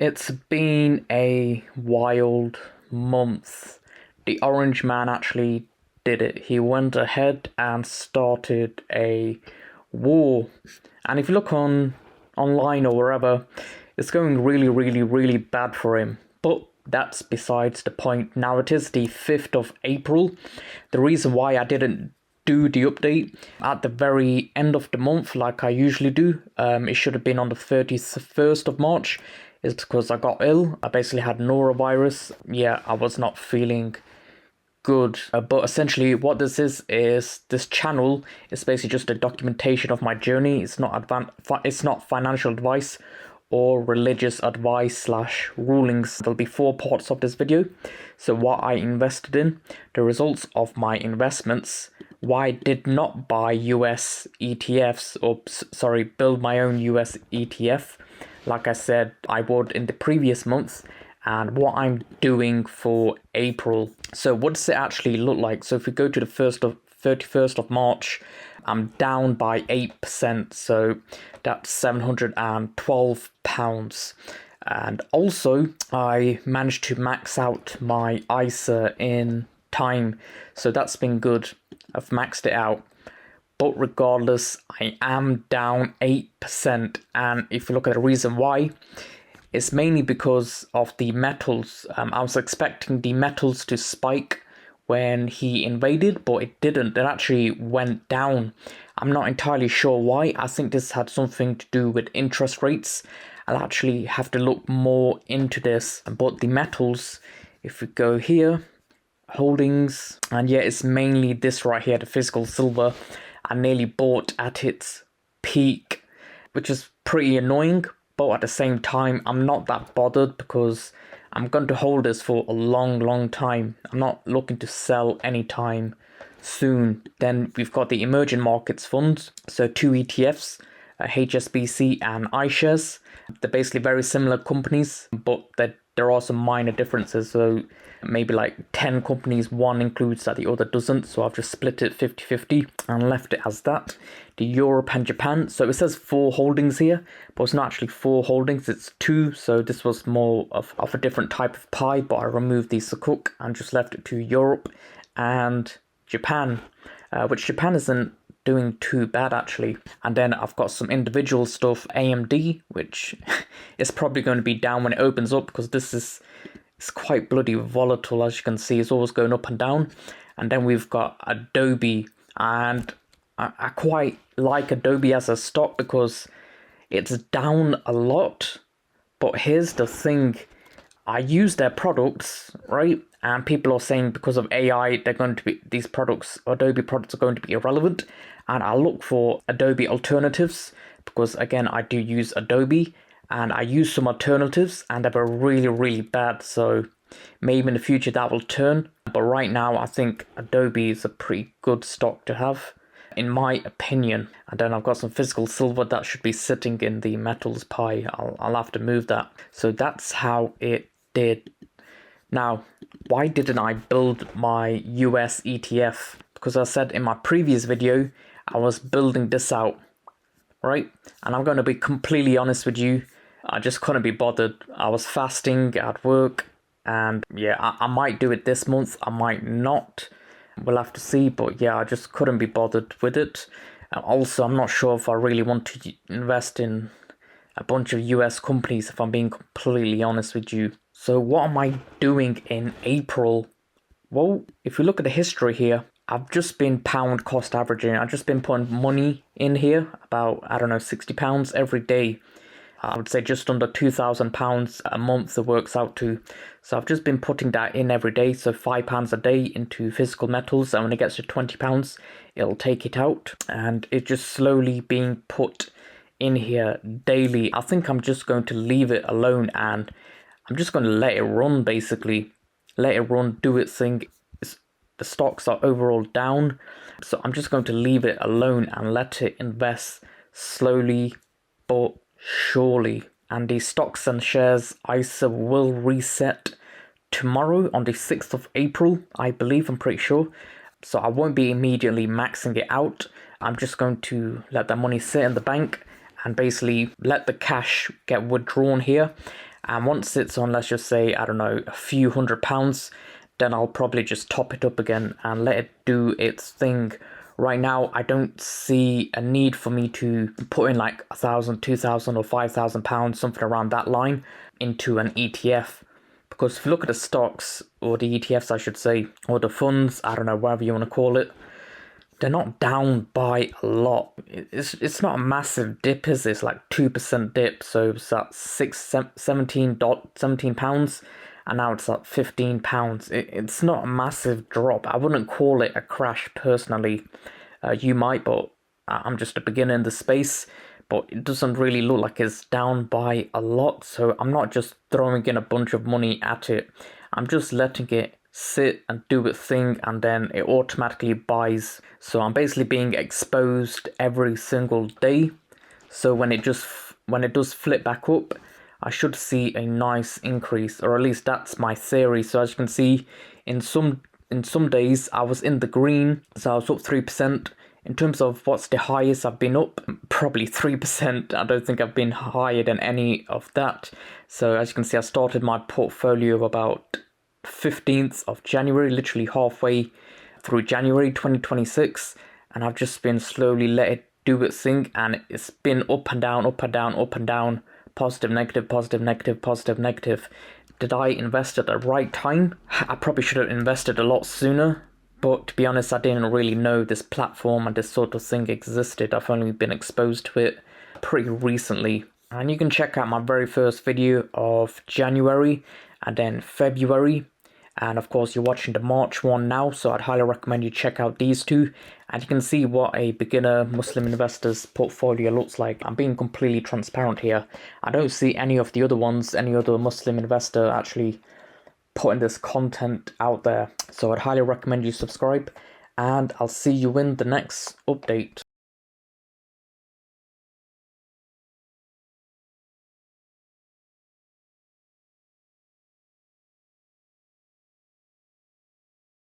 It's been a wild month. The Orange Man actually did it. He went ahead and started a war. And if you look online or wherever, it's going really bad for him. But that's besides the point. Now it is the 5th of April. The reason why I didn't do the update at the very end of the month like I usually do, it should have been on the 31st of March, is because I got ill. I basically had norovirus. Yeah, I was not feeling good. But essentially what this is this channel is basically just a documentation of my journey. It's not financial advice or religious advice / rulings. There'll be 4 parts of this video. So what I invested in, the results of my investments, why I did not buy US ETFs, or build my own US ETF like I said I would in the previous month, and what I'm doing for April. So what does it actually look like? So if we go to the 31st of March, I'm down by 8%, so that's £712. And also, I managed to max out my ISA in time, so that's been good. I've maxed it out. But regardless, I am down 8%, and if you look at the reason why, it's mainly because of the metals. I was expecting the metals to spike when he invaded, but it didn't. It actually went down. I'm not entirely sure why. I think this had something to do with interest rates. I'll actually have to look more into this. But the metals, if we go here, holdings, and yeah, it's mainly this right here, the physical silver. I nearly bought at its peak, which is pretty annoying. But at the same time, I'm not that bothered because I'm going to hold this for a long time. I'm not looking to sell anytime soon. Then we've got the emerging markets funds. So 2 ETFs, HSBC and iShares. They're basically very similar companies, but there are some minor differences. So maybe like 10 companies, one includes that the other doesn't. So I've just split it 50-50 and left it as that. The Europe and Japan. So it says 4 holdings here, but it's not actually 4 holdings, it's 2. So this was more of a different type of pie, but I removed the Sukuk and just left it to Europe and Japan, which Japan isn't doing too bad actually. And then I've got some individual stuff, AMD, which is probably going to be down when it opens up because it's quite bloody volatile. As you can see, it's always going up and down. And then we've got Adobe, and I quite like Adobe as a stock because it's down a lot. But here's the thing, I use their products, right? And people are saying because of AI, these products, Adobe products, are going to be irrelevant. And I look for Adobe alternatives because again, I do use Adobe, and I use some alternatives and they were really bad. So maybe in the future that will turn. But right now, I think Adobe is a pretty good stock to have, in my opinion. And then I've got some physical silver that should be sitting in the metals pie. I'll have to move that. So that's how it did. Now, why didn't I build my US ETF? Because I said in my previous video, I was building this out, right? And I'm going to be completely honest with you, I just couldn't be bothered. I was fasting at work, and yeah, I might do it this month, I might not. We'll have to see, but yeah, I just couldn't be bothered with it. And also, I'm not sure if I really want to invest in a bunch of US companies, if I'm being completely honest with you. So what am I doing in April? Well, if you look at the history here, I've just been pound cost averaging. I've just been putting money in here, about, I don't know, £60 every day. I would say just under £2,000 a month it works out to. So I've just been putting that in every day. So £5 a day into physical metals. And when it gets to £20, it'll take it out. And it's just slowly being put in here daily. I think I'm just going to leave it alone, and I'm just going to let it run, basically. Let it run, do its thing. The stocks are overall down. So I'm just going to leave it alone and let it invest slowly but surely. And the stocks and shares ISA will reset tomorrow on the 6th of April, I believe, I'm pretty sure. So I won't be immediately maxing it out. I'm just going to let that money sit in the bank and basically let the cash get withdrawn here. And once it's on, let's just say, I don't know, a few £100, then I'll probably just top it up again and let it do its thing. Right now, I don't see a need for me to put in like 1,000, 2,000 or £5,000, something around that line, into an ETF. Because if you look at the stocks, or the ETFs I should say, or the funds, I don't know, whatever you want to call it, they're not down by a lot. It's not a massive dip, is it? It's like 2% dip, so it's at 17 pounds, and now it's at £15. It's not a massive drop. I wouldn't call it a crash personally. You might, but I'm just a beginner in the space. But it doesn't really look like it's down by a lot, so I'm not just throwing in a bunch of money at it. I'm just letting it sit and do its thing, and then it automatically buys. So I'm basically being exposed every single day. So when it does flip back up, I should see a nice increase, or at least that's my theory. So as you can see, in some days I was in the green, so I was up 3%. In terms of what's the highest I've been up, probably 3%. I don't think I've been higher than any of that. So as you can see, I started my portfolio about 15th of January, literally halfway through January 2026. And I've just been slowly let it do its thing. And it's been up and down, up and down, up and down. Positive, negative, positive, negative, positive, negative. Did I invest at the right time? I probably should have invested a lot sooner. But to be honest, I didn't really know this platform and this sort of thing existed. I've only been exposed to it pretty recently. And you can check out my very first video of January and then February. And of course, you're watching the March one now, so I'd highly recommend you check out these two. And you can see what a beginner Muslim investor's portfolio looks like. I'm being completely transparent here. I don't see any of the other ones, any other Muslim investor actually putting this content out there. So I'd highly recommend you subscribe, and I'll see you in the next update.